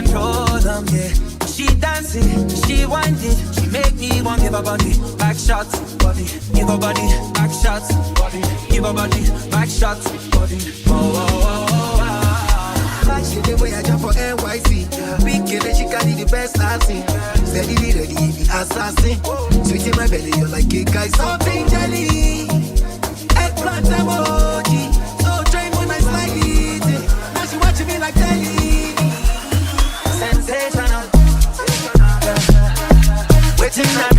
control them, yeah. She dancing, she winding, she make me want give her body back shots, body, give her body back shots, body, give her body back shots, body. Oh, oh, oh, oh, oh. She the way I jump for NYC, Beekay, she carry the best I've seen. Steady, ready, the assassin. Sweet in my belly, you're like a guy, something jelly. Eggplant emoji, so trained when I slide it. Now she watching me like telly. Sensational. Waiting